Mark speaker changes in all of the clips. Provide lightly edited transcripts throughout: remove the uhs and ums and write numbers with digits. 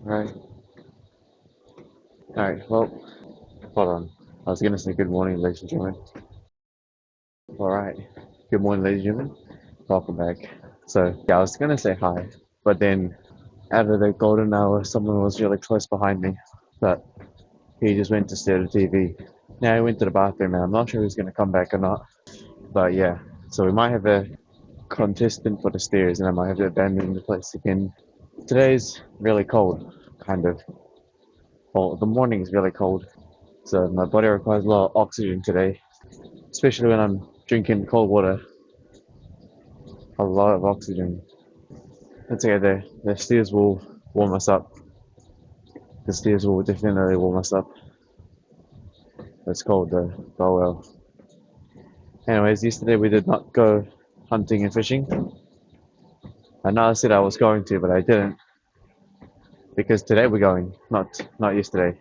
Speaker 1: Right. Alright, well, hold on. I was gonna say good morning, ladies and gentlemen. Alright. Good morning, ladies and gentlemen. Welcome back. So, yeah, I was gonna say hi, but then out of the golden hour, someone was really close behind me. But he just went to stare at the TV. Now he went to the bathroom, and I'm not sure if he's gonna come back or not. But yeah, so we might have a contestant for the stairs, and I might have to abandon the place again. Today's really cold, kind of. Well, the morning is really cold, so my body requires a lot of oxygen today, especially when I'm drinking cold water. A lot of oxygen. Let's say the stairs will warm us up. The stairs will definitely warm us up. It's cold though. Oh well. Anyways, yesterday we did not go hunting and fishing. I know I said I was going to, but I didn't because today we're going, not yesterday.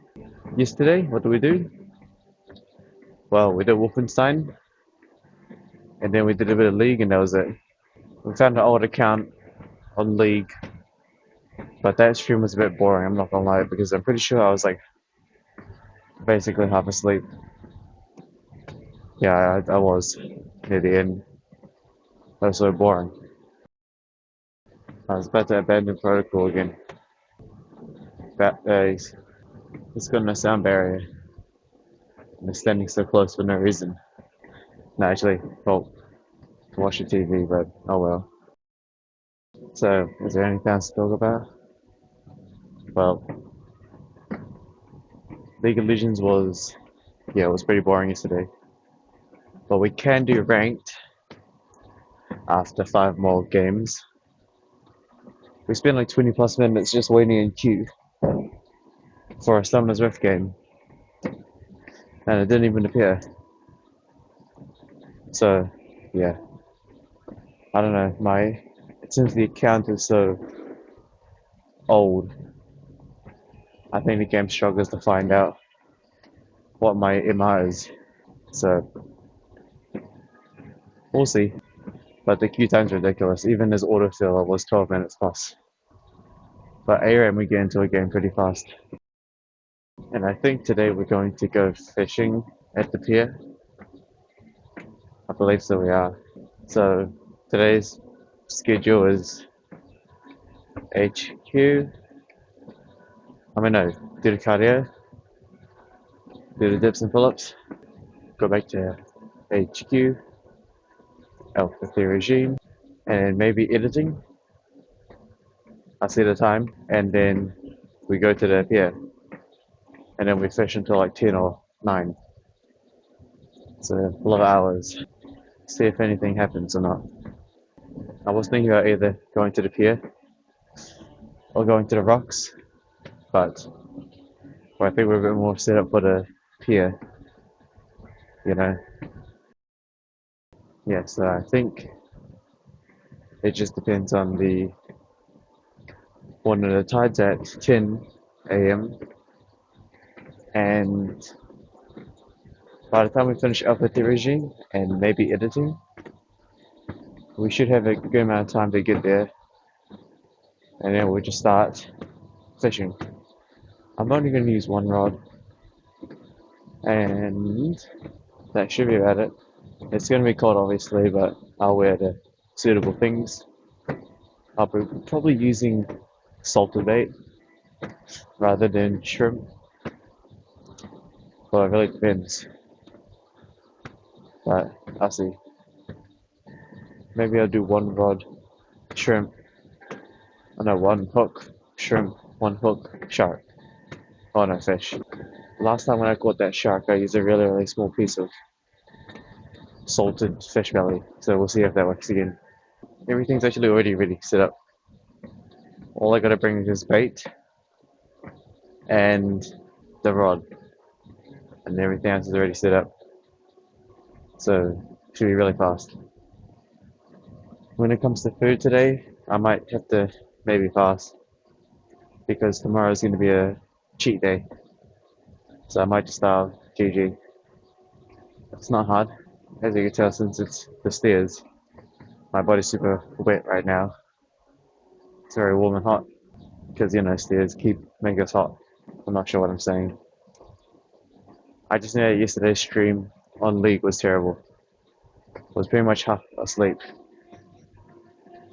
Speaker 1: Yesterday, what do we do? Well, we did Wolfenstein, and then we did a bit of League, and that was it. We found an old account on League, but that stream was a bit boring. I'm not gonna lie, because I'm pretty sure I was like basically half asleep. Yeah, I was near the end. That was so boring. I was about to abandon protocol again. But it's got no sound barrier. And it's standing so close for no reason. No, actually, well, to watch the TV, but oh well. So, is there anything else to talk about? Well, League of Legends was, yeah, it was pretty boring yesterday. But we can do ranked after 5 more games. We spent like 20 plus minutes just waiting in queue for a Summoners Rift game, and it didn't even appear. So, yeah, I don't know. Since the account is so old, I think the game struggles to find out what my MR is. So, we'll see. But the queue time's ridiculous. Even as autofill, it was 12 minutes plus. But ARAM, we get into a game pretty fast. And I think today we're going to go fishing at the pier. I believe so, we are. So today's schedule is HQ. I mean, no, do the cardio, do the dips and pull-ups, go back to HQ, Alpha Theory Regime, and maybe editing. I see the time, and then we go to the pier, and then we fish until like 10 or 9. So a lot of hours. See if anything happens or not. I was thinking about either going to the pier or going to the rocks, but I think we're a bit more set up for the pier, you know. Yeah, so I think it just depends on the one of the tides at 10 a.m. and by the time we finish up with the regime and maybe editing, we should have a good amount of time to get there, and then we'll just start fishing. I'm only going to use one rod, and that should be about it. It's going to be cold, obviously, but I'll wear the suitable things. I'll be probably using salted bait rather than shrimp. Well, it really depends, but I'll see. Maybe I'll do one rod shrimp. Oh no, one hook shrimp, one hook shark. Oh no, fish. Last time when I caught that shark, I used a really small piece of salted fish belly. So we'll see if that works again. Everything's actually already ready set up. All I gotta bring is bait and the rod, and everything else is already set up. So it should be really fast. When it comes to food today, I might have to maybe fast because tomorrow is going to be a cheat day. So I might just starve. GG. It's not hard, as you can tell since it's the stairs. My body's super wet right now. It's very warm and hot. because stairs keep making us hot. I'm not sure what I'm saying. I just know that yesterday's stream on League was terrible. I was pretty much half asleep.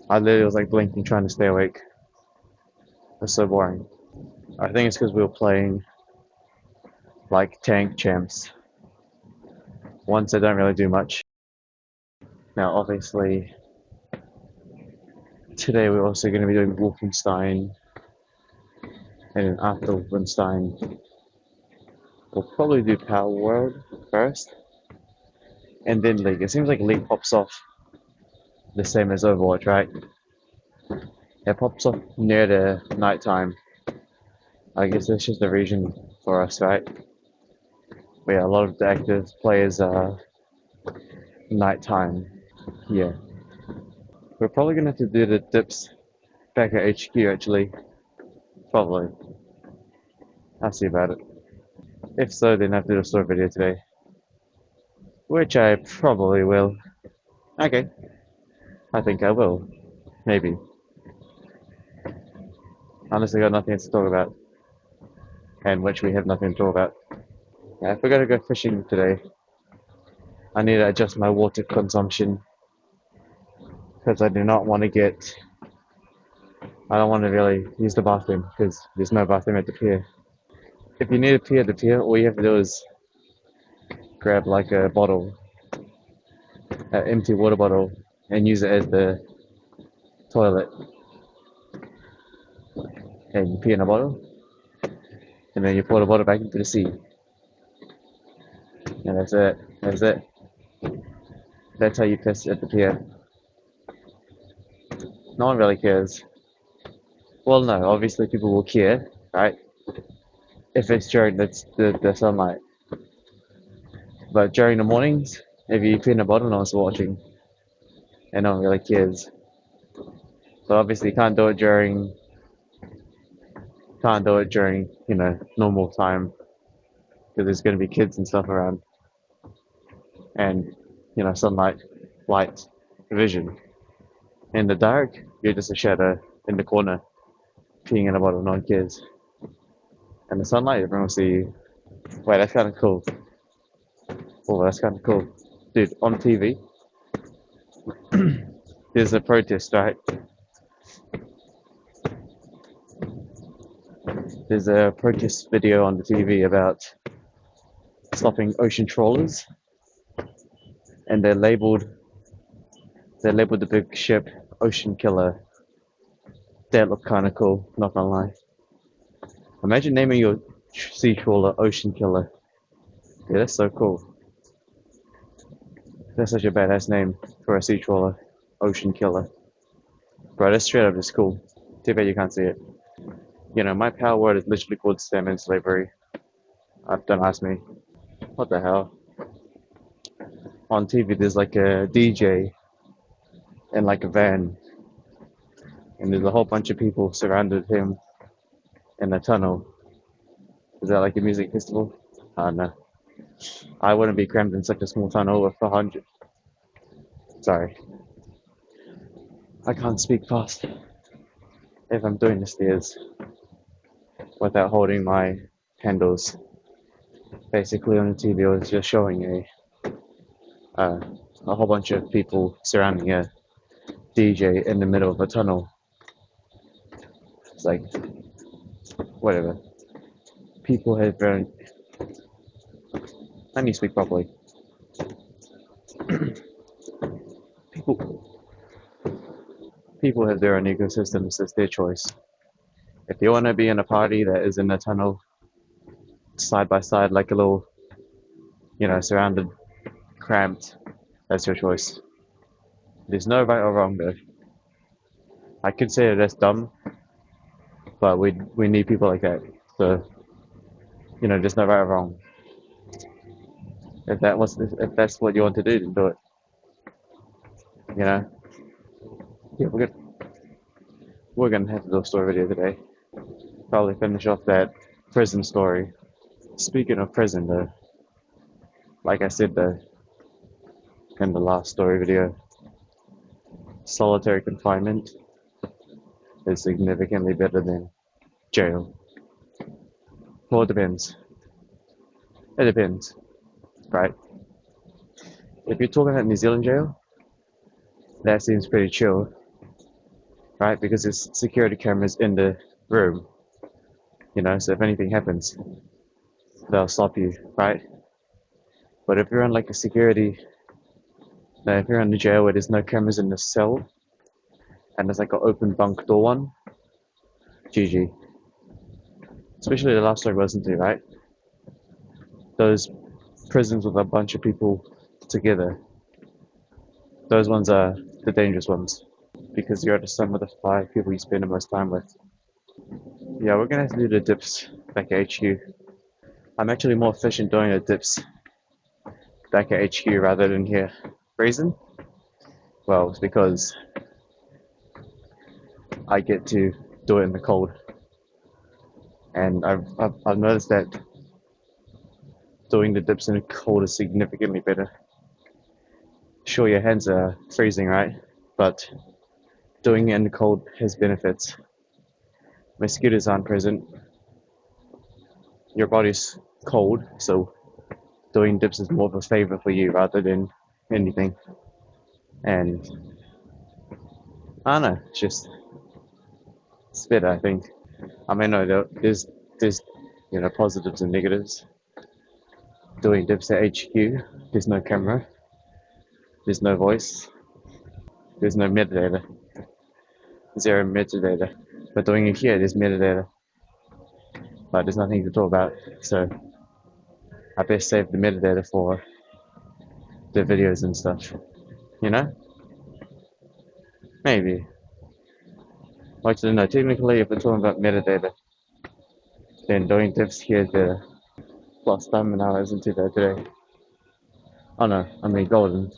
Speaker 1: I literally was like blinking trying to stay awake. It was so boring. I think it's because we were playing like tank champs. Ones that don't really do much. Now, obviously, today we're also going to be doing Wolfenstein, and then after Wolfenstein, we'll probably do Power World first, and then League. It seems like League pops off the same as Overwatch, right? It pops off near the nighttime. I guess that's just the region for us, right? But yeah, a lot of the active players are nighttime. Yeah. We're probably gonna have to do the dips back at HQ actually. Probably. I'll see about it. If so, then I have to do a story video today. Which I probably will. Okay. I think I will. Maybe. Honestly, got nothing else to talk about. And which we have nothing to talk about. Yeah, if we're gonna go fishing today, I need to adjust my water consumption. Because I do not want to get. I don't want to really use the bathroom because there's no bathroom at the pier. If you need a pee at the pier, all you have to do is grab like a bottle, an empty water bottle, and use it as the toilet. And you pee in a bottle, and then you pour the bottle back into the sea. And that's it. That's it. That's how you piss at the pier. No one really cares. Well, no, obviously people will care, right? If it's during the sunlight. But during the mornings, if you pee in a bottle, no one's watching, and no one really cares. So obviously you can't do it during normal time because there's going to be kids and stuff around, and sunlight, light, vision. In the dark, you're just a shadow in the corner, peeing in a bottle. No one cares. And the sunlight, everyone will see you. Wait, that's kind of cool. Oh, that's kind of cool, dude. On TV, there's a protest, right? There's a protest video on the TV about stopping ocean trawlers, and they labeled the big ship Ocean Killer. That looked kind of cool, not gonna lie. Imagine naming your sea trawler Ocean Killer. Yeah, that's so cool. That's such a badass name for a sea trawler, Ocean Killer. Bro, that's straight up just cool. Too bad you can't see it. My power word is literally called salmon slavery. Don't ask me. What the hell? On TV, there's like a DJ in like a van, and there's a whole bunch of people surrounded him in a tunnel. Is that like a music festival? I don't know. I wouldn't be crammed in such a small tunnel with 100. Sorry, I can't speak fast if I'm doing the stairs without holding my handles. Basically, on the TV, it was just showing a whole bunch of people surrounding a DJ in the middle of a tunnel. It's like, whatever. People have very. Let me speak properly. People, people have their own ecosystems. It's their choice. If you want to be in a party that is in a tunnel, side by side, like a little, surrounded, cramped, that's your choice. There's no right or wrong though. I could say that's dumb, but we need people like that. So, there's no right or wrong. If that's what you want to do, then do it. Yeah, we're gonna have to do a story video today. Probably finish off that prison story. Speaking of prison, though, like I said in the last story video, solitary confinement is significantly better than jail? Well, it depends. It depends, right? If you're talking about New Zealand jail, that seems pretty chill, right? Because there's security cameras in the room, so if anything happens, they'll stop you, right? But if you're in like a security, no, if you're in the jail where there's no cameras in the cell and there's like an open bunk door one, GG. Especially the last story I listened to, right? Those prisons with a bunch of people together, those ones are the dangerous ones because you're at the sum of the 5 people you spend the most time with. Yeah, we're gonna have to do the dips back at HQ. I'm actually more efficient doing the dips back at HQ rather than here. Reason? Well, it's because I get to do it in the cold, and I've noticed that doing the dips in the cold is significantly better. Sure, your hands are freezing, right? But doing it in the cold has benefits. Mosquitoes aren't present. Your body's cold, so doing dips is more of a favor for you rather than anything. And I don't know, it's better, I think. I mean, no, there's positives and negatives. Doing dips at HQ, there's no camera, there's no voice, there's no metadata, zero metadata. But doing it here, there's metadata, but there's nothing to talk about. So I best save the metadata for the videos and stuff. You know? Maybe. Actually, no, technically, if we're talking about metadata, then doing dips here is better. Plus, diamond hour isn't too bad today. Oh no, I mean golden.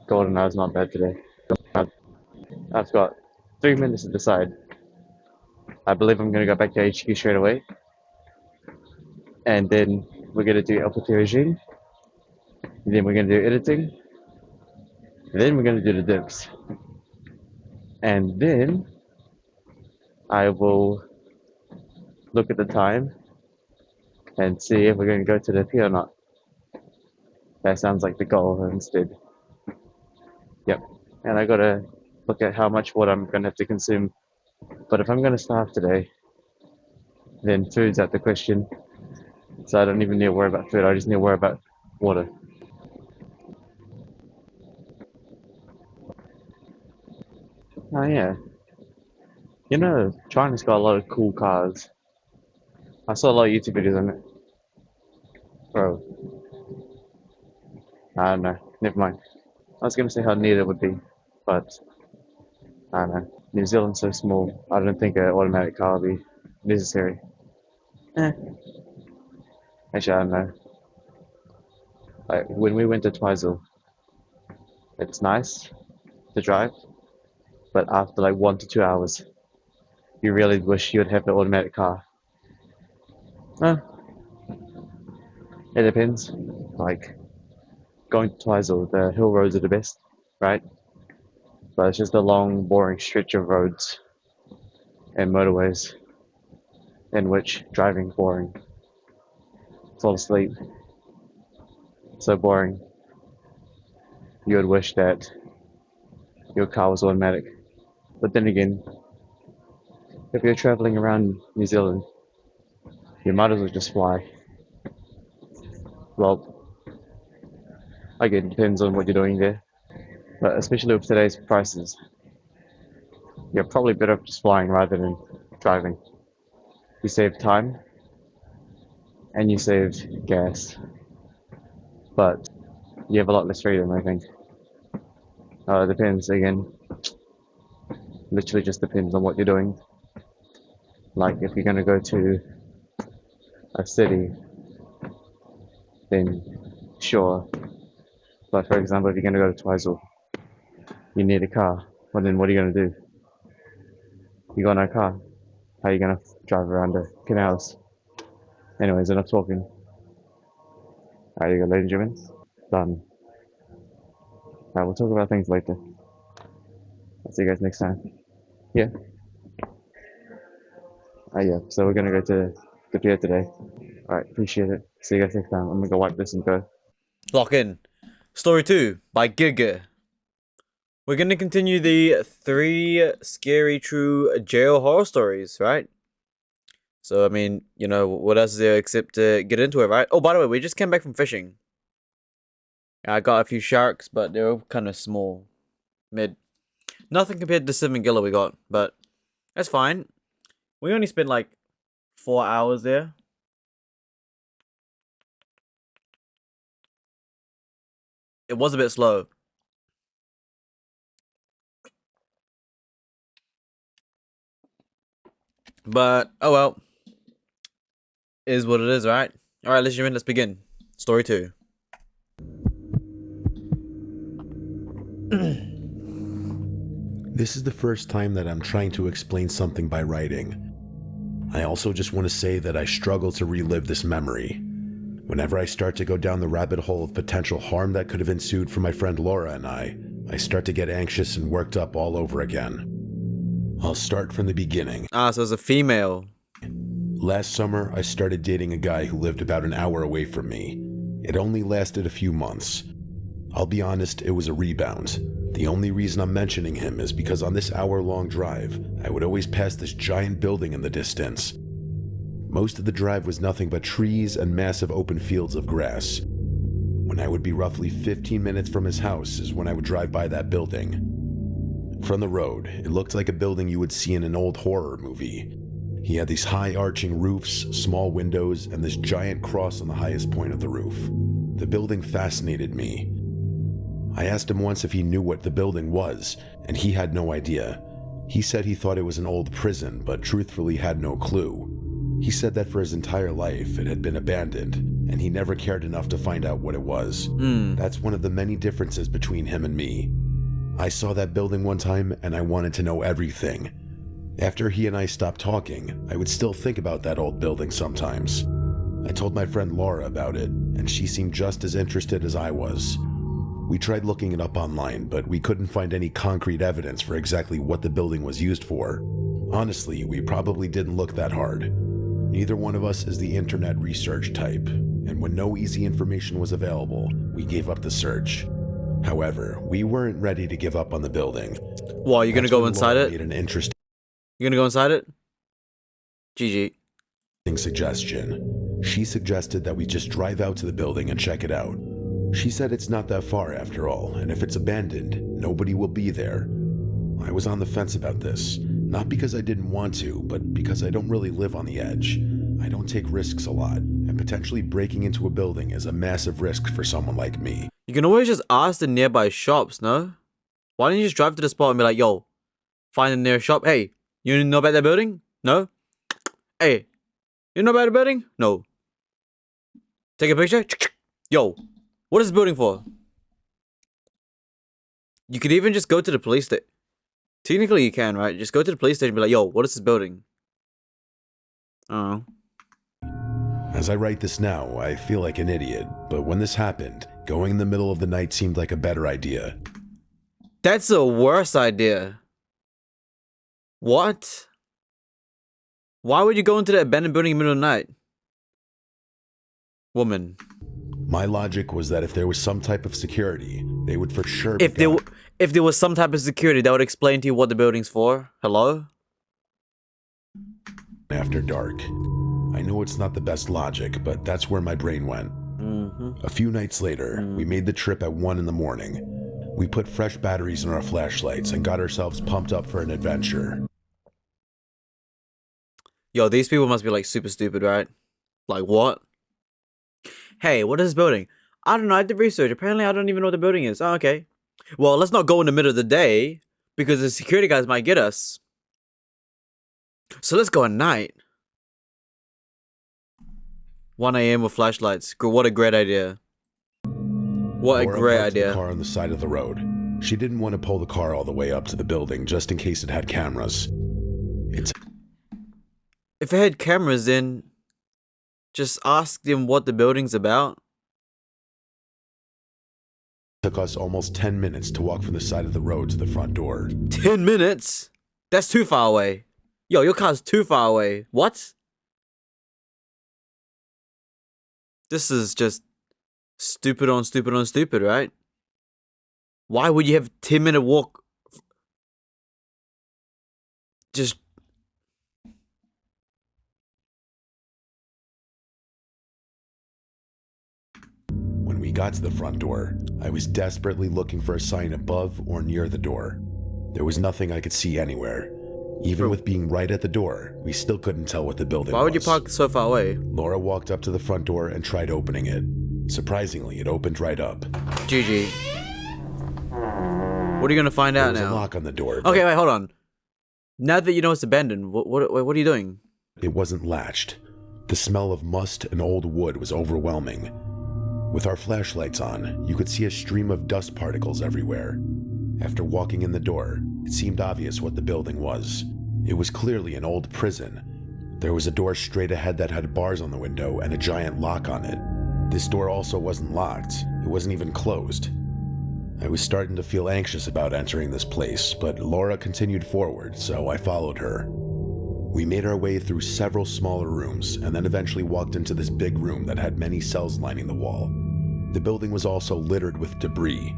Speaker 1: Golden hour is not bad today. I've got 3 minutes to decide. I believe I'm gonna go back to HQ straight away, and then we're gonna do Alpha regime, and then we're gonna do editing, and then we're gonna do the dips, and then I will look at the time and see if we're gonna go to the P or not. That sounds like the goal instead. Yep. And I gotta look at how much water I'm gonna have to consume. But if I'm gonna starve today, then food's out the question. So I don't even need to worry about food, I just need to worry about water. Oh yeah. China's got a lot of cool cars. I saw a lot of YouTube videos on it. Bro, I don't know. Never mind. I was gonna say how neat it would be, but I don't know. New Zealand's so small. I don't think an automatic car would be necessary. Eh. Actually, I don't know. Like when we went to Twizel, it's nice to drive, but after like 1 to 2 hours, you really wish you would have the automatic car. Eh, it depends. Like going to Twizel, the hill roads are the best, right? But it's just a long, boring stretch of roads and motorways in which driving boring. Fall asleep. So boring. You would wish that your car was automatic. But then again, if you're traveling around New Zealand, you might as well just fly. Well, again, depends on what you're doing there. But especially with today's prices, you're probably better off just flying rather than driving. You save time and you save gas, but you have a lot less freedom, I think. It depends again. Literally just depends on what you're doing. Like if you're gonna go to a city, then sure. But for example, if you're gonna go to Twizel, you need a car. Well then what are you gonna do? You got no car. How are you gonna drive around the canals? Anyways, enough talking. Alright, you go, ladies and gentlemen. Done. Alright, we'll talk about things later. I'll see you guys next time. Yeah. Yeah, so we're gonna go to the pier today. Alright, appreciate it. See you guys next time. I'm gonna go wipe this and go.
Speaker 2: Lock in. Story 2 by Giga. We're gonna continue the 3 scary true jail horror stories, right? So, I mean, you know, what else is there except to get into it, right? Oh, by the way, we just came back from fishing. I got a few sharks, but they were kind of small. Mid. Nothing compared to the 7 gilla we got, but that's fine. We only spent like 4 hours there. It was a bit slow. But, oh well. Is what it is, right? Alright, ladies and gentlemen, let's begin. Story 2.
Speaker 3: This is the first time that I'm trying to explain something by writing. I also just want to say that I struggle to relive this memory. Whenever I start to go down the rabbit hole of potential harm that could have ensued for my friend Laura and I start to get anxious and worked up all over again. I'll start from the beginning.
Speaker 2: Ah, so it's a female.
Speaker 3: Last summer, I started dating a guy who lived about an hour away from me. It only lasted a few months. I'll be honest, it was a rebound. The only reason I'm mentioning him is because on this hour-long drive, I would always pass this giant building in the distance. Most of the drive was nothing but trees and massive open fields of grass. When I would be roughly 15 minutes from his house is when I would drive by that building. From the road, it looked like a building you would see in an old horror movie. He had these high arching roofs, small windows, and this giant cross on the highest point of the roof. The building fascinated me. I asked him once if he knew what the building was, and he had no idea. He said he thought it was an old prison, but truthfully had no clue. He said that for his entire life it had been abandoned, and he never cared enough to find out what it was. That's one of the many differences between him and me. I saw that building one time and I wanted to know everything. After he and I stopped talking, I would still think about that old building sometimes. I told my friend Laura about it, and she seemed just as interested as I was. We tried looking it up online, but we couldn't find any concrete evidence for exactly what the building was used for. Honestly, we probably didn't look that hard. Neither one of us is the internet research type, and when no easy information was available, we gave up the search. However, we weren't ready to give up on the building.
Speaker 2: What, are you gonna go inside it?
Speaker 3: Made an interesting
Speaker 2: You gonna go inside it? GG.
Speaker 3: suggestion. She suggested that we just drive out to the building and check it out. She said it's not that far after all, and if it's abandoned, nobody will be there. I was on the fence about this, not because I didn't want to, but because I don't really live on the edge. I don't take risks a lot, and potentially breaking into a building is a massive risk for someone like me.
Speaker 2: You can always just ask the nearby shops, no? Why don't you just drive to the spot and be like, yo, find the nearest shop. Hey, you know about that building? No? Hey, you know about the building? No. Take a picture? Yo, what is this building for? You could even just go to the police station. Technically you can, right? Just go to the police station and be like, yo, what is this building? I don't know.
Speaker 3: As I write this now, I feel like an idiot, but when this happened, going in the middle of the night seemed like a better idea.
Speaker 2: That's a worse idea. What? Why would you go into the abandoned building in the middle of the night? Woman.
Speaker 3: My logic was that if there was some type of security, they would for sure
Speaker 2: If there was some type of security, that would explain to you what the building's for. Hello?
Speaker 3: After dark. I know it's not the best logic, but that's where my brain went. A few nights later, we made the trip at 1 in the morning. We put fresh batteries in our flashlights and got ourselves pumped up for an adventure.
Speaker 2: Yo, these people must be like super stupid, right? Like what? Hey, what is this building? I don't know, I did research. Apparently I don't even know what the building is. Oh, okay. Well, let's not go in the middle of the day because the security guys might get us. So let's go at night. 1 a.m. with flashlights. What a great idea. What a great idea.
Speaker 3: The car on the side of the road. She didn't want to pull the car all the way up to the building just in case it had cameras.
Speaker 2: If it had cameras, then just ask them what the building's about.
Speaker 3: It took us almost 10 minutes to walk from the side of the road to the front door.
Speaker 2: 10 minutes? That's too far away. Yo, your car's too far away. What? This is just stupid on stupid on stupid, right? Why would you have 10-minute walk? Just
Speaker 3: When we got to the front door, I was desperately looking for a sign above or near the door. There was nothing I could see anywhere. Even with being right at the door, we still couldn't tell what the building was.
Speaker 2: why would you park so far away?
Speaker 3: Laura walked up to the front door and tried opening it. Surprisingly, it opened right up.
Speaker 2: GG. What are you gonna find
Speaker 3: There
Speaker 2: out
Speaker 3: was a
Speaker 2: now?
Speaker 3: lock on the door, but
Speaker 2: Okay, wait, hold on. Now that you know it's abandoned, what are you doing?
Speaker 3: it wasn't latched. The smell of must and old wood was overwhelming. With our flashlights on, you could see a stream of dust particles everywhere. After walking in the door, it seemed obvious what the building was. It was clearly an old prison. There was a door straight ahead that had bars on the window and a giant lock on it. This door also wasn't locked. It wasn't even closed. I was starting to feel anxious about entering this place, but Laura continued forward, so I followed her. We made our way through several smaller rooms and then eventually walked into this big room that had many cells lining the wall. The building was also littered with debris.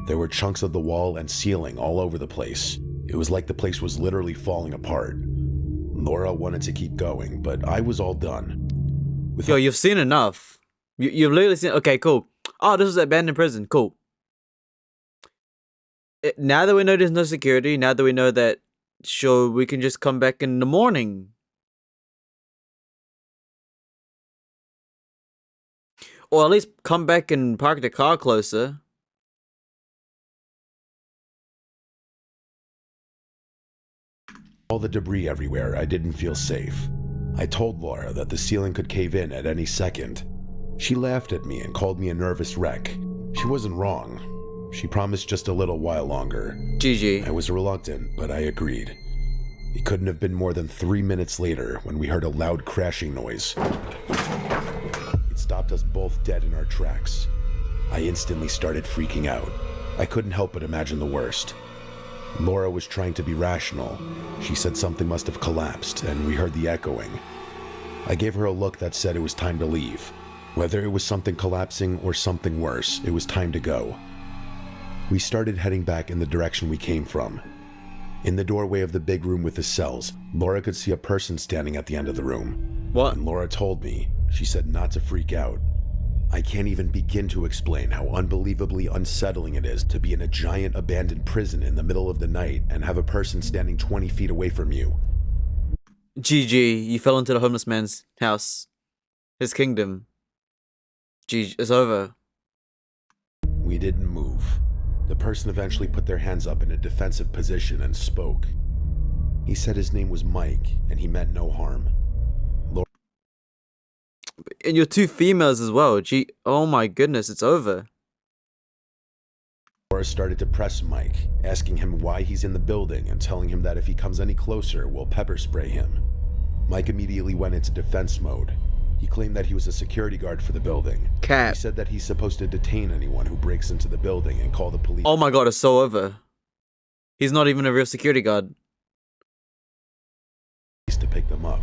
Speaker 3: There were chunks of the wall and ceiling all over the place. It was like the place was literally falling apart. Laura wanted to keep going, but I was all done.
Speaker 2: Yo, you've seen enough. You've literally seen. Okay, cool. Oh, this is an abandoned prison. Cool. Now that we know there's no security, now that we know that, sure, we can just come back in the morning. Or at least come back and park the car closer.
Speaker 3: All the debris everywhere, I didn't feel safe. I told Laura that the ceiling could cave in at any second. She laughed at me and called me a nervous wreck. She wasn't wrong. She promised just a little while longer.
Speaker 2: GG.
Speaker 3: I was reluctant, but I agreed. It couldn't have been more than 3 minutes later when we heard a loud crashing noise. It stopped us both dead in our tracks. I instantly started freaking out. I couldn't help but imagine the worst. Laura was trying to be rational. She said something must have collapsed, and we heard the echoing. I gave her a look that said it was time to leave. Whether it was something collapsing or something worse, it was time to go. We started heading back in the direction we came from. In the doorway of the big room with the cells, Laura could see a person standing at the end of the room.
Speaker 2: What?
Speaker 3: And Laura told me, she said not to freak out. I can't even begin to explain how unbelievably unsettling it is to be in a giant abandoned prison in the middle of the night and have a person standing 20 feet away from you.
Speaker 2: GG. You fell into the homeless man's house. His kingdom. GG. It's over.
Speaker 3: We didn't move. The person eventually put their hands up in a defensive position and spoke. He said his name was Mike, and he meant no harm.
Speaker 2: And you're two females as well. Gee, oh my goodness, it's over.
Speaker 3: Laura started to press Mike, asking him why he's in the building and telling him that if he comes any closer, we'll pepper spray him. Mike immediately went into defense mode. He claimed that he was a security guard for the building.
Speaker 2: Cap.
Speaker 3: He said that he's supposed to detain anyone who breaks into the building and call the police.
Speaker 2: Oh my god, it's so over. He's not even a real security guard.
Speaker 3: To pick them up.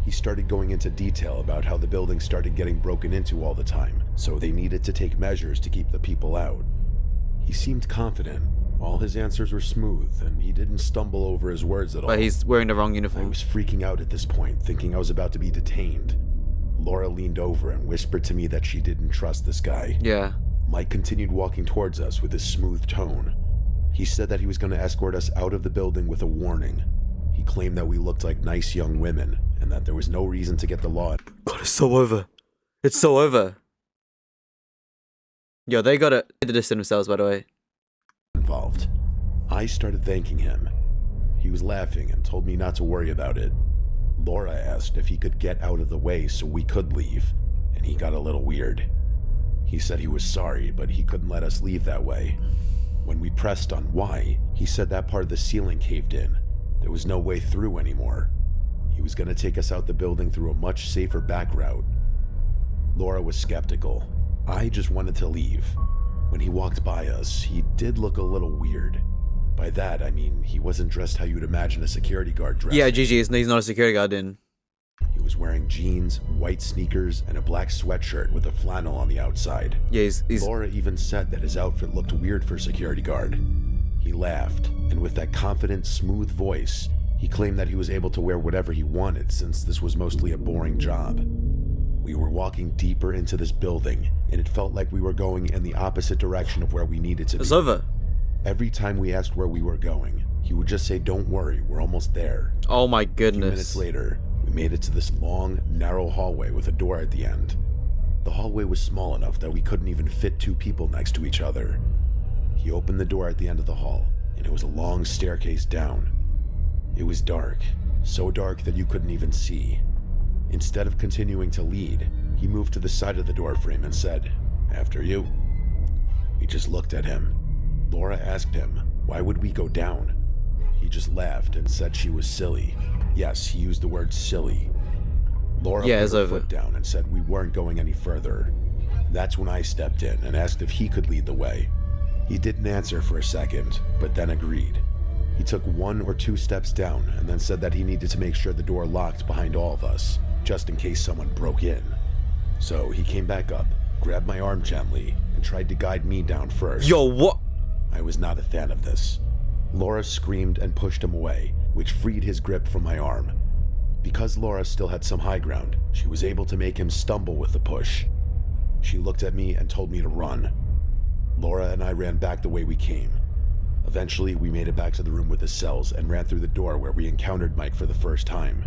Speaker 3: He started going into detail about how the building started getting broken into all the time, so they needed to take measures to keep the people out. He seemed confident. All his answers were smooth, and he didn't stumble over his words at all.
Speaker 2: But he's wearing the wrong
Speaker 3: I
Speaker 2: uniform.
Speaker 3: was freaking out at this point, thinking I was about to be detained. Laura leaned over and whispered to me that she didn't trust this guy.
Speaker 2: Yeah.
Speaker 3: Mike continued walking towards us with his smooth tone. He said that he was going to escort us out of the building with a warning. He claimed that we looked like nice young women, and that there was no reason to get the law
Speaker 2: God, it's so over. It's so over. Yo, they did this to themselves, by the way.
Speaker 3: involved. I started thanking him. He was laughing and told me not to worry about it. Laura asked if he could get out of the way so we could leave, and he got a little weird. He said he was sorry, but he couldn't let us leave that way. When we pressed on why, he said that part of the ceiling caved in. There was no way through anymore. He was going to take us out the building through a much safer back route. Laura was skeptical. I just wanted to leave. When he walked by us, he did look a little weird. By that, I mean he wasn't dressed how you'd imagine a security guard dressed.
Speaker 2: Yeah, GG, he's not a security guard then.
Speaker 3: He was wearing jeans, white sneakers, and a black sweatshirt with a flannel on the outside.
Speaker 2: Yeah, he's
Speaker 3: Laura even said that his outfit looked weird for a security guard. He laughed, and with that confident, smooth voice, he claimed that he was able to wear whatever he wanted since this was mostly a boring job. We were walking deeper into this building, and it felt like we were going in the opposite direction of where we needed to be.
Speaker 2: It's over.
Speaker 3: Every time we asked where we were going, he would just say, "Don't worry, we're almost there."
Speaker 2: Oh my
Speaker 3: A few
Speaker 2: goodness.
Speaker 3: minutes later, we made it to this long, narrow hallway with a door at the end. The hallway was small enough that we couldn't even fit two people next to each other. He opened the door at the end of the hall, and it was a long staircase down. It was dark, so dark that you couldn't even see. Instead of continuing to lead, he moved to the side of the doorframe and said, "After you." We just looked at him. Laura asked him, why would we go down? He just laughed and said she was silly. Yes, he used the word silly. Laura
Speaker 2: Yeah,
Speaker 3: put
Speaker 2: it's
Speaker 3: her
Speaker 2: over.
Speaker 3: foot down and said we weren't going any further. That's when I stepped in and asked if he could lead the way. He didn't answer for a second, but then agreed. He took 1 or 2 steps down and then said that he needed to make sure the door locked behind all of us, just in case someone broke in. So he came back up, grabbed my arm gently, and tried to guide me down first.
Speaker 2: Yo, what?
Speaker 3: I was not a fan of this. Laura screamed and pushed him away, which freed his grip from my arm. Because Laura still had some high ground, she was able to make him stumble with the push. She looked at me and told me to run. Laura and I ran back the way we came. Eventually, we made it back to the room with the cells and ran through the door where we encountered Mike for the first time.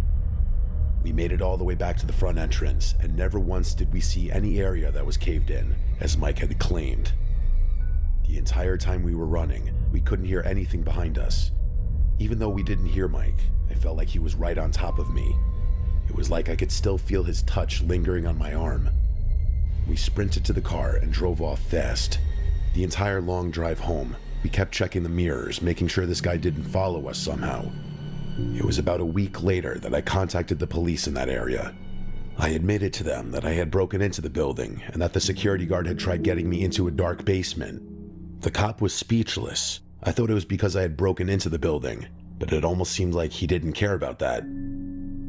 Speaker 3: We made it all the way back to the front entrance, and never once did we see any area that was caved in, as Mike had claimed. The entire time we were running, we couldn't hear anything behind us. Even though we didn't hear Mike, I felt like he was right on top of me. It was like I could still feel his touch lingering on my arm. We sprinted to the car and drove off fast. The entire long drive home, we kept checking the mirrors, making sure this guy didn't follow us somehow. It was about a week later that I contacted the police in that area. I admitted to them that I had broken into the building and that the security guard had tried getting me into a dark basement. The cop was speechless. I thought it was because I had broken into the building, but it almost seemed like he didn't care about that.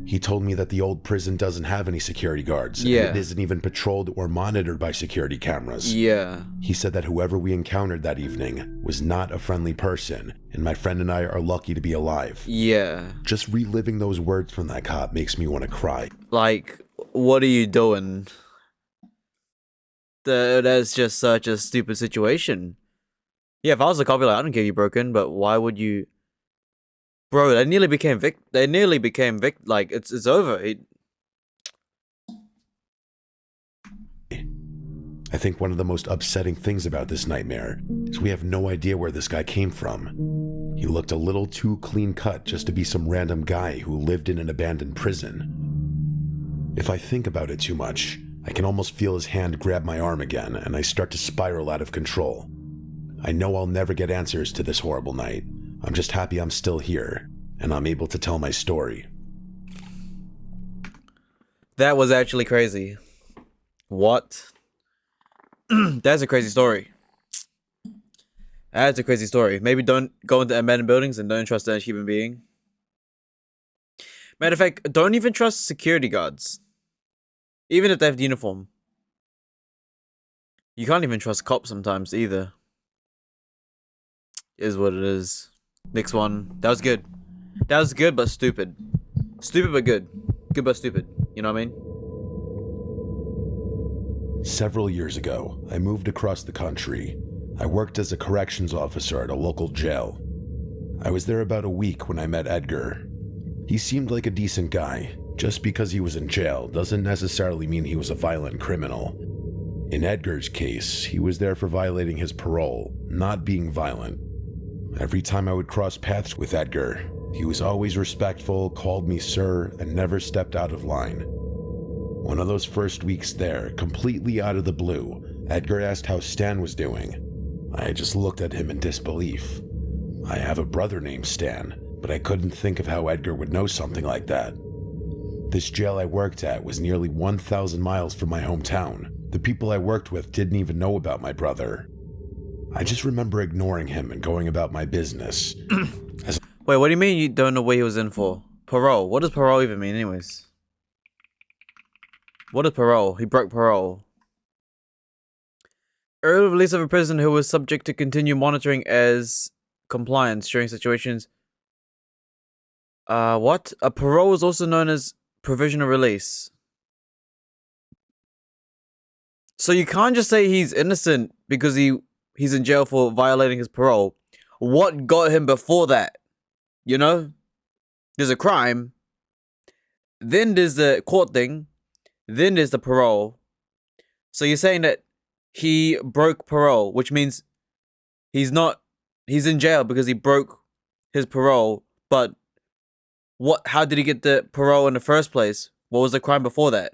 Speaker 3: He told me that the old prison doesn't have any security guards,
Speaker 2: Yeah.
Speaker 3: and it isn't even patrolled or monitored by security cameras.
Speaker 2: Yeah.
Speaker 3: He said that whoever we encountered that evening was not a friendly person, and my friend and I are lucky to be alive.
Speaker 2: Yeah.
Speaker 3: Just reliving those words from that cop makes me want to cry.
Speaker 2: Like, what are you doing? That's just such a stupid situation. Yeah, if I was a cop, I'd be like, I don't care if you broke in, but why would you? Bro, they nearly became like, it's over.
Speaker 3: I think one of the most upsetting things about this nightmare is we have no idea where this guy came from. He looked a little too clean cut just to be some random guy who lived in an abandoned prison. If I think about it too much, I can almost feel his hand grab my arm again and I start to spiral out of control. I know I'll never get answers to this horrible night. I'm just happy I'm still here, and I'm able to tell my story.
Speaker 2: That was actually crazy. What? That's a crazy story. That's a crazy story. Maybe don't go into abandoned buildings and don't trust a human being. Matter of fact, don't even trust security guards. Even if they have the uniform. You can't even trust cops sometimes either. Is what it is. Next one. That was good. That was good but stupid. Stupid but good. Good but stupid. You know what I mean?
Speaker 3: Several years ago, I moved across the country. I worked as a corrections officer at a local jail. I was there about a week when I met Edgar. He seemed like a decent guy. Just because he was in jail doesn't necessarily mean he was a violent criminal. In Edgar's case, he was there for violating his parole, not being violent. Every time I would cross paths with Edgar, he was always respectful, called me sir, and never stepped out of line. One of those first weeks there, completely out of the blue, Edgar asked how Stan was doing. I just looked at him in disbelief. I have a brother named Stan, but I couldn't think of how Edgar would know something like that. This jail I worked at was nearly 1,000 miles from my hometown. The people I worked with didn't even know about my brother. I just remember ignoring him and going about my business.
Speaker 2: Wait, what do you mean you don't know what he was in for? Parole. What does parole even mean, anyways? What is parole? He broke parole. Early release of a prisoner who was subject to continue monitoring as compliance during situations. What? A parole is also known as provisional release. So you can't just say he's innocent because he's in jail for violating his parole. What got him before that? You know? There's a crime. Then there's the court thing. Then there's the parole. So you're saying that he broke parole, which means he's in jail because he broke his parole. But how did he get the parole in the first place? What was the crime before that?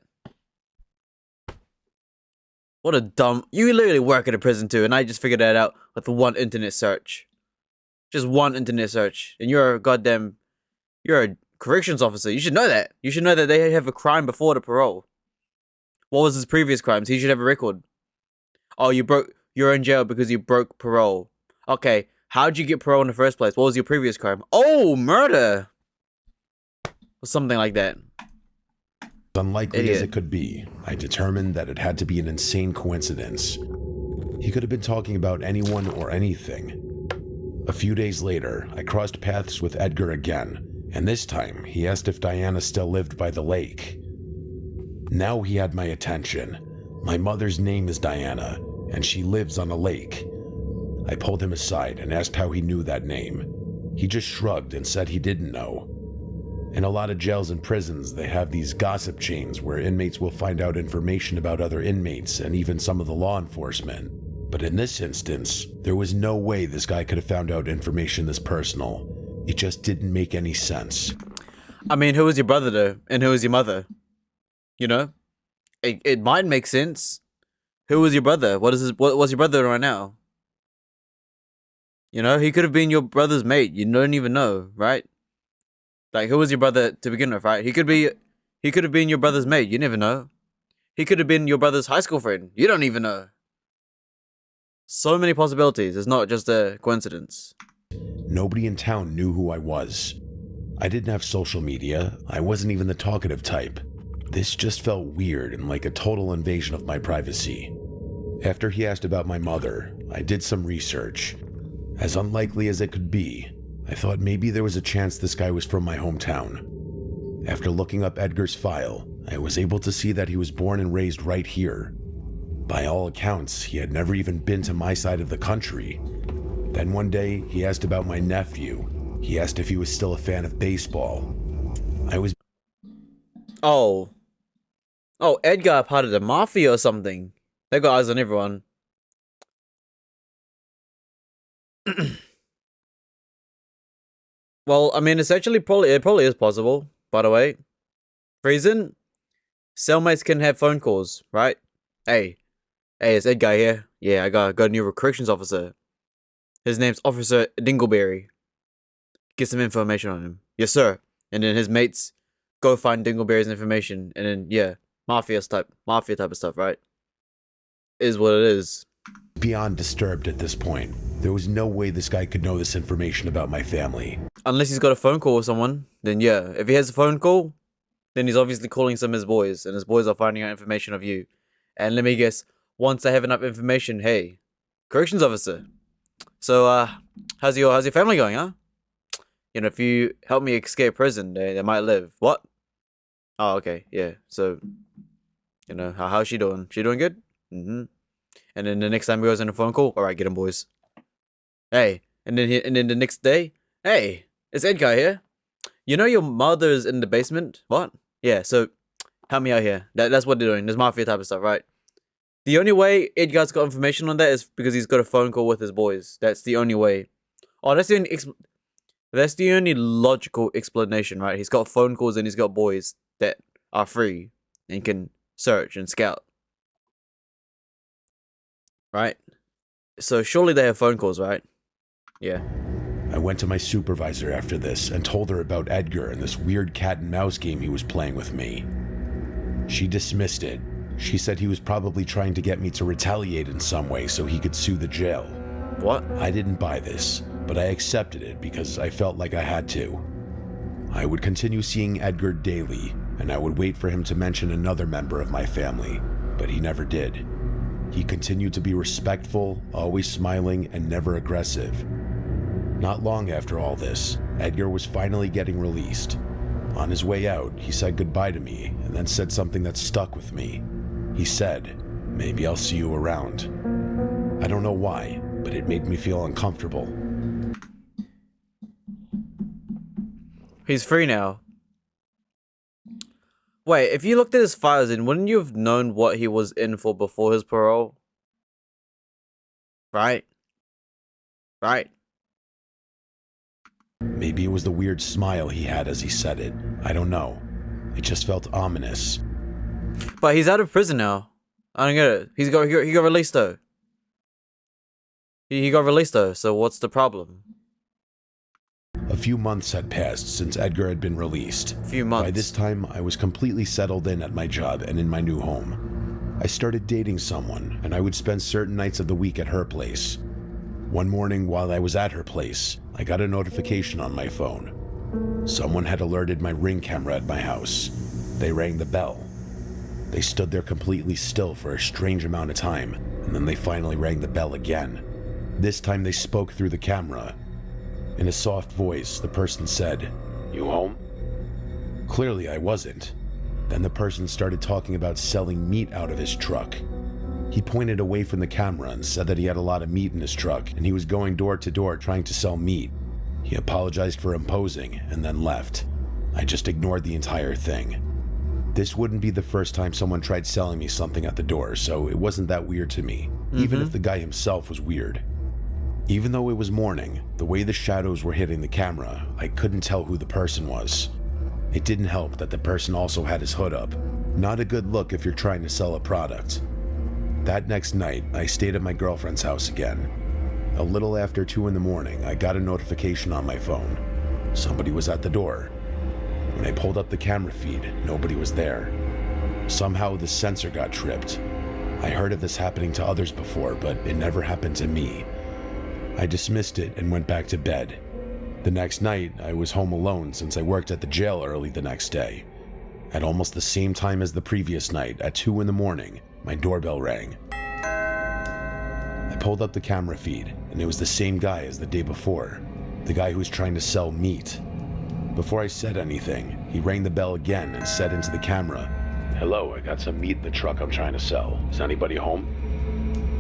Speaker 2: What a dumb... You literally work at a prison too, and I just figured that out with one internet search. Just one internet search. And you're a corrections officer. You should know that. You should know that they have a crime before the parole. What was his previous crimes? He should have a record. Oh, you're in jail because you broke parole. Okay, how'd you get parole in the first place? What was your previous crime? Oh, murder! Or something like that.
Speaker 3: Unlikely as it could be, I determined that it had to be an insane coincidence. He could have been talking about anyone or anything. A few days later, I crossed paths with Edgar again, and this time he asked if Diana still lived by the lake. Now he had my attention. My mother's name is Diana, and she lives on a lake. I pulled him aside and asked how he knew that name. He just shrugged and said he didn't know. In a lot of jails and prisons, they have these gossip chains where inmates will find out information about other inmates and even some of the law enforcement. But in this instance, there was no way this guy could have found out information this personal. It just didn't make any sense.
Speaker 2: I mean, who was your brother though? And who was your mother? You know? It might make sense. Who was your brother? What's your brother doing right now? You know, he could have been your brother's mate. You don't even know, right? Like, who was your brother to begin with, right? He could have been your brother's mate. You never know. He could have been your brother's high school friend. You don't even know. So many possibilities. It's not just a coincidence.
Speaker 3: Nobody in town knew who I was. I didn't have social media. I wasn't even the talkative type. This just felt weird and like a total invasion of my privacy. After he asked about my mother, I did some research. As unlikely as it could be, I thought maybe there was a chance this guy was from my hometown. After looking up Edgar's file, I was able to see that he was born and raised right here. By all accounts, he had never even been to my side of the country. Then one day, he asked about my nephew. He asked if he was still a fan of baseball. I was...
Speaker 2: Oh, Edgar part of the mafia or something. They got eyes on everyone. Well, I mean, it probably is possible, by the way. Reason? Cellmates can have phone calls, right? Hey, it's Edgar here. Yeah, I got a new corrections officer. His name's Officer Dingleberry. Get some information on him. Yes, sir. And then his mates go find Dingleberry's information. And then, yeah, mafia type of stuff, right? Is what it is.
Speaker 3: Beyond disturbed at this point. There was no way this guy could know this information about my family.
Speaker 2: Unless he's got a phone call with someone, then yeah. If he has a phone call, then he's obviously calling some of his boys, and his boys are finding out information of you. And let me guess, once they have enough information, hey, corrections officer. So, how's your family going, huh? You know, if you help me escape prison, they might live. What? Oh, okay, yeah. So, you know, how's she doing? She doing good? Mm-hmm. And then the next time he goes on a phone call, all right, get him, boys. Hey, and then the next day, hey, it's Edgar here. You know your mother's in the basement? What? Yeah, so help me out here. That's what they're doing. There's mafia type of stuff, right? The only way Edgar's got information on that is because he's got a phone call with his boys. That's the only way. Oh, that's the only logical explanation, right? He's got phone calls and he's got boys that are free and can search and scout. Right? So surely they have phone calls, right? Yeah.
Speaker 3: I went to my supervisor after this and told her about Edgar and this weird cat and mouse game he was playing with me. She dismissed it. She said he was probably trying to get me to retaliate in some way so he could sue the jail.
Speaker 2: What?
Speaker 3: I didn't buy this, but I accepted it because I felt like I had to. I would continue seeing Edgar daily, and I would wait for him to mention another member of my family, but he never did. He continued to be respectful, always smiling, and never aggressive. Not long after all this, Edgar was finally getting released. On his way out, he said goodbye to me and then said something that stuck with me. He said, "Maybe I'll see you around." I don't know why, but it made me feel uncomfortable.
Speaker 2: He's free now. Wait, if you looked at his files in, wouldn't you have known what he was in for before his parole? Right? Right?
Speaker 3: Maybe it was the weird smile he had as he said it. I don't know. It just felt ominous.
Speaker 2: But he's out of prison now. I don't get it. He got released though. He got released though, so what's the problem?
Speaker 3: A few months had passed since Edgar had been released.
Speaker 2: Few months.
Speaker 3: By this time, I was completely settled in at my job and in my new home. I started dating someone, and I would spend certain nights of the week at her place. One morning while I was at her place, I got a notification on my phone. Someone had alerted my Ring camera at my house. They rang the bell. They stood there completely still for a strange amount of time, and then they finally rang the bell again. This time they spoke through the camera. In a soft voice, the person said, "You home?" Clearly I wasn't. Then the person started talking about selling meat out of his truck. He pointed away from the camera and said that he had a lot of meat in his truck and he was going door to door trying to sell meat. He apologized for imposing and then left. I just ignored the entire thing. This wouldn't be the first time someone tried selling me something at the door, so it wasn't that weird to me, even if the guy himself was weird. Even though it was morning, the way the shadows were hitting the camera, I couldn't tell who the person was. It didn't help that the person also had his hood up. Not a good look if you're trying to sell a product. That next night, I stayed at my girlfriend's house again. A little after 2 in the morning, I got a notification on my phone. Somebody was at the door. When I pulled up the camera feed, nobody was there. Somehow the sensor got tripped. I heard of this happening to others before, but it never happened to me. I dismissed it and went back to bed. The next night, I was home alone since I worked at the jail early the next day. At almost the same time as the previous night, at 2 in the morning, my doorbell rang. I pulled up the camera feed, and it was the same guy as the day before, the guy who was trying to sell meat. Before I said anything, he rang the bell again and said into the camera, "Hello, I got some meat in the truck I'm trying to sell. Is anybody home?"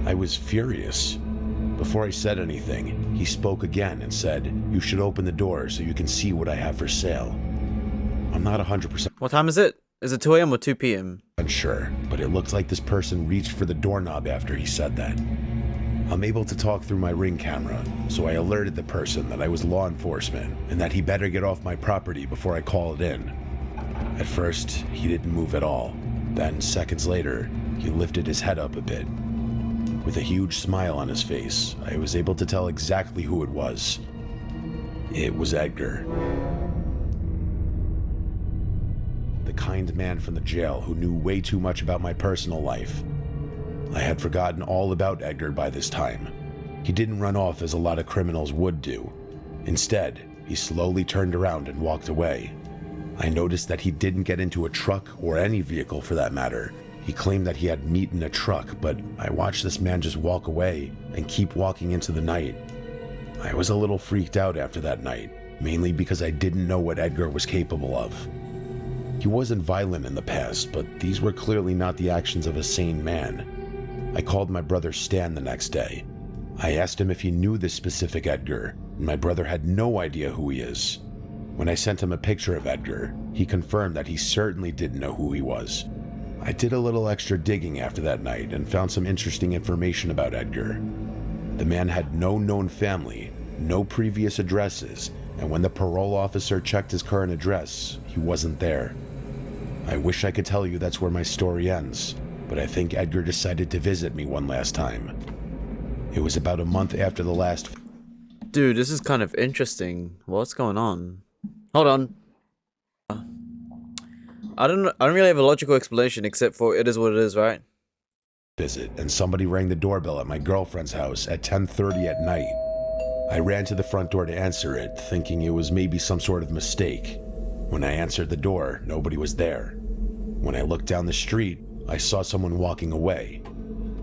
Speaker 3: I was furious. Before I said anything, he spoke again and said, "You should open the door so you can see what I have for sale." I'm not 100%
Speaker 2: What time is it? Is it 2 a.m. or 2 p.m.?
Speaker 3: unsure, but it looked like this person reached for the doorknob after he said that. I'm able to talk through my Ring camera, so I alerted the person that I was law enforcement and that he better get off my property before I call it in. At first, he didn't move at all. Then, seconds later, he lifted his head up a bit. With a huge smile on his face, I was able to tell exactly who it was. It was Edgar. The kind man from the jail who knew way too much about my personal life. I had forgotten all about Edgar by this time. He didn't run off as a lot of criminals would do. Instead, he slowly turned around and walked away. I noticed that he didn't get into a truck or any vehicle for that matter. He claimed that he had meat in a truck, but I watched this man just walk away and keep walking into the night. I was a little freaked out after that night, mainly because I didn't know what Edgar was capable of. He wasn't violent in the past, but these were clearly not the actions of a sane man. I called my brother Stan the next day. I asked him if he knew this specific Edgar, and my brother had no idea who he is. When I sent him a picture of Edgar, he confirmed that he certainly didn't know who he was. I did a little extra digging after that night and found some interesting information about Edgar. The man had no known family, no previous addresses, and when the parole officer checked his current address, he wasn't there. I wish I could tell you that's where my story ends, but I think Edgar decided to visit me one last time. It was about a month after the last...
Speaker 2: Dude, this is kind of interesting. What's going on? Hold on. I don't really have a logical explanation except for it is what it is, right?
Speaker 3: visit, and somebody rang the doorbell at my girlfriend's house at 10:30 at night. I ran to the front door to answer it, thinking it was maybe some sort of mistake. When I answered the door, nobody was there. When I looked down the street, I saw someone walking away.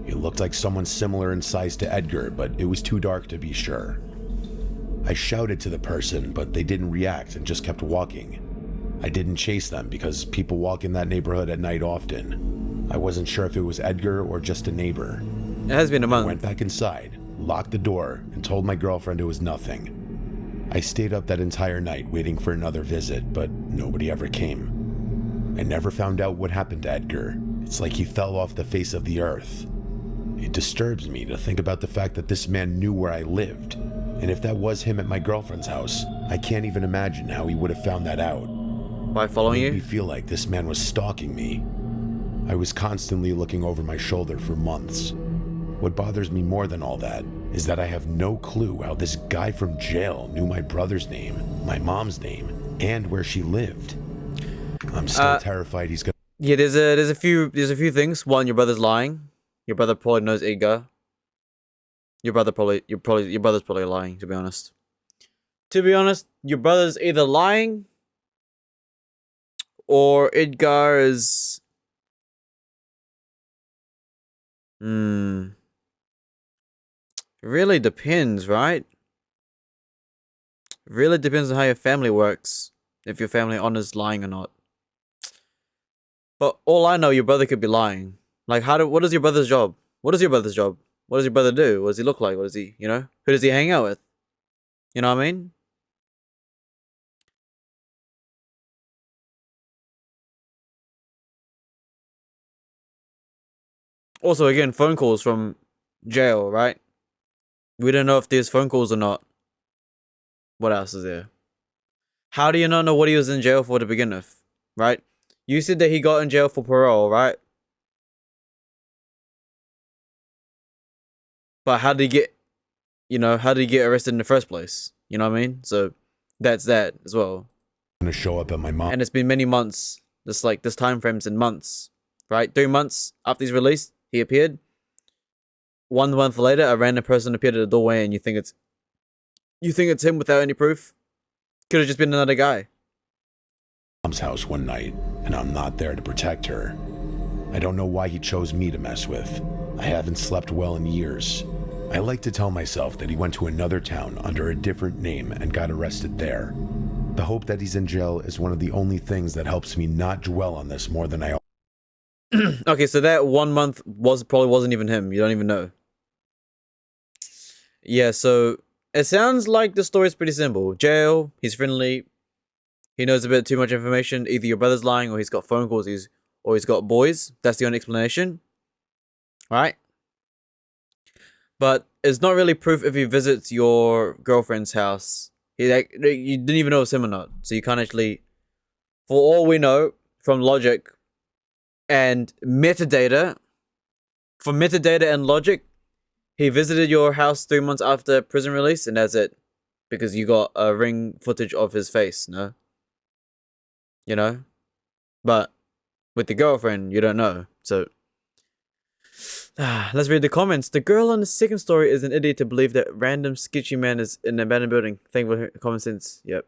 Speaker 3: It looked like someone similar in size to Edgar, but it was too dark to be sure. I shouted to the person, but they didn't react and just kept walking. I didn't chase them because people walk in that neighborhood at night often. I wasn't sure if it was Edgar or just a neighbor.
Speaker 2: It has been a
Speaker 3: I
Speaker 2: month.
Speaker 3: went back inside, locked the door, and told my girlfriend it was nothing. I stayed up that entire night waiting for another visit, but nobody ever came. I never found out what happened to Edgar. It's like he fell off the face of the earth. It disturbs me to think about the fact that this man knew where I lived. And if that was him at my girlfriend's house, I can't even imagine how he would have found that out.
Speaker 2: By following
Speaker 3: It made
Speaker 2: you?
Speaker 3: me feel like this man was stalking me. I was constantly looking over my shoulder for months. What bothers me more than all that is that I have no clue how this guy from jail knew my brother's name, my mom's name, and where she lived. I'm still terrified he's gonna.
Speaker 2: Yeah, there's a few things. One, your brother's lying. Your brother probably knows Edgar. Your brother's probably lying, to be honest. To be honest, your brother's either lying or Edgar is really depends, right? Really depends on how your family works. If your family honors lying or not. But all I know, your brother could be lying. Like, what is your brother's job? What is your brother's job? What does your brother do? What does he look like? What does he, who does he hang out with? You know what I mean? Also, again, phone calls from jail, right? We don't know if there's phone calls or not. What else is there? How do you not know what he was in jail for to begin with, right? You said that he got in jail for parole, right? But how did he get, how did he get arrested in the first place? You know what I mean? So that's that as well.
Speaker 3: Gonna show up at my mom.
Speaker 2: And it's been many months. This time frame's in months, right? 3 months after he's released, he appeared. 1 month later, a random person appeared at the doorway, and you think it's him without any proof. Could have just been another guy.
Speaker 3: Mom's house one night, and I'm not there to protect her. I don't know why he chose me to mess with. I haven't slept well in years. I like to tell myself that he went to another town under a different name and got arrested there. The hope that he's in jail is one of the only things that helps me not dwell on this more than I.
Speaker 2: Okay, so that 1 month probably wasn't even him. You don't even know. Yeah, so it sounds like the story's pretty simple. Jail, he's friendly. He knows a bit too much information. Either your brother's lying or he's got phone calls, or he's got boys. That's the only explanation. Right? But it's not really proof if he visits your girlfriend's house. You didn't even know it's him or not. So you can't actually, for all we know, from logic and metadata, for metadata and logic, he visited your house 3 months after prison release, and that's it. Because you got a ring footage of his face, no? But with the girlfriend, you don't know. So let's read the comments. The girl on the second story is an idiot to believe that random sketchy man is in an abandoned building. Think with common sense. Yep.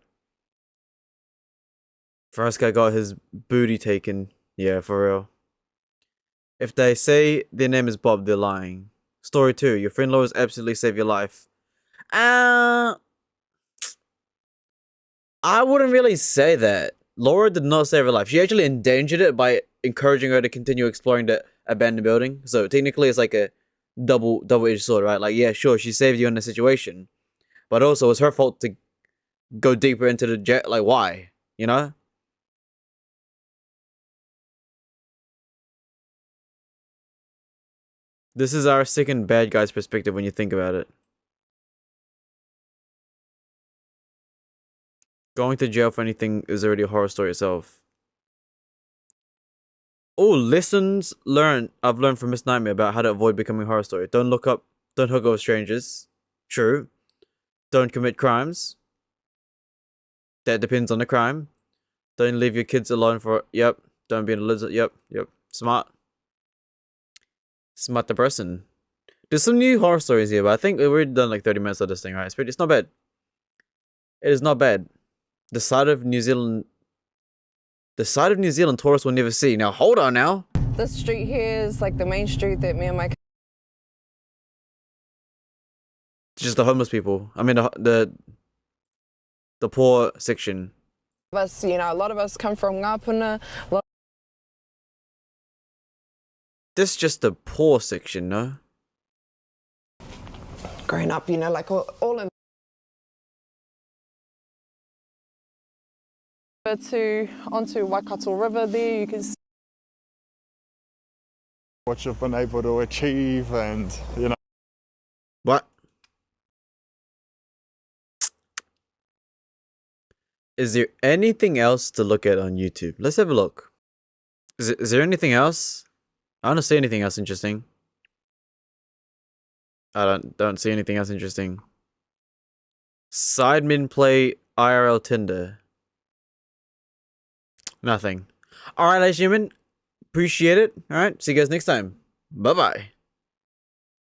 Speaker 2: First guy got his booty taken. Yeah, for real. If they say their name is Bob, they're lying. Story 2. Your friend Laura's absolutely saved your life. I wouldn't really say that. Laura did not save her life. She actually endangered it by encouraging her to continue exploring the abandoned building. So technically it's like a double-edged sword, right? Like, yeah, sure, she saved you in the situation. But also it's her fault to go deeper into the jet. Like, why? This is our second bad guy's perspective when you think about it. Going to jail for anything is already a horror story itself. Oh, lessons learned. I've learned from Miss Nightmare about how to avoid becoming a horror story. Don't hook up with strangers. True. Don't commit crimes. That depends on the crime. Don't leave your kids alone for. Yep. Don't be a lizard. Yep. Smart. Smart the person. There's some new horror stories here, but I think we've already done like 30 minutes of this thing, right? It's not bad. It is not bad. The side of New Zealand tourists will never see. Now, hold on now.
Speaker 4: This street here is like the main street that me and my
Speaker 2: Just the homeless people. I mean, the poor section.
Speaker 4: us, you know, a lot of us come from Ngāpuna.
Speaker 2: This is just the poor section, no?
Speaker 4: Growing up, you know, like all in onto Waikato River there, you can see
Speaker 5: what you've been able to achieve, and you know.
Speaker 2: What? Is there anything else to look at on YouTube? Let's have a look. Is there anything else? I don't see anything else interesting. I don't see anything else interesting. Sidemen play IRL Tinder. Nothing. Alright, ladies and gentlemen. Appreciate it. Alright, see you guys next time. Bye-bye.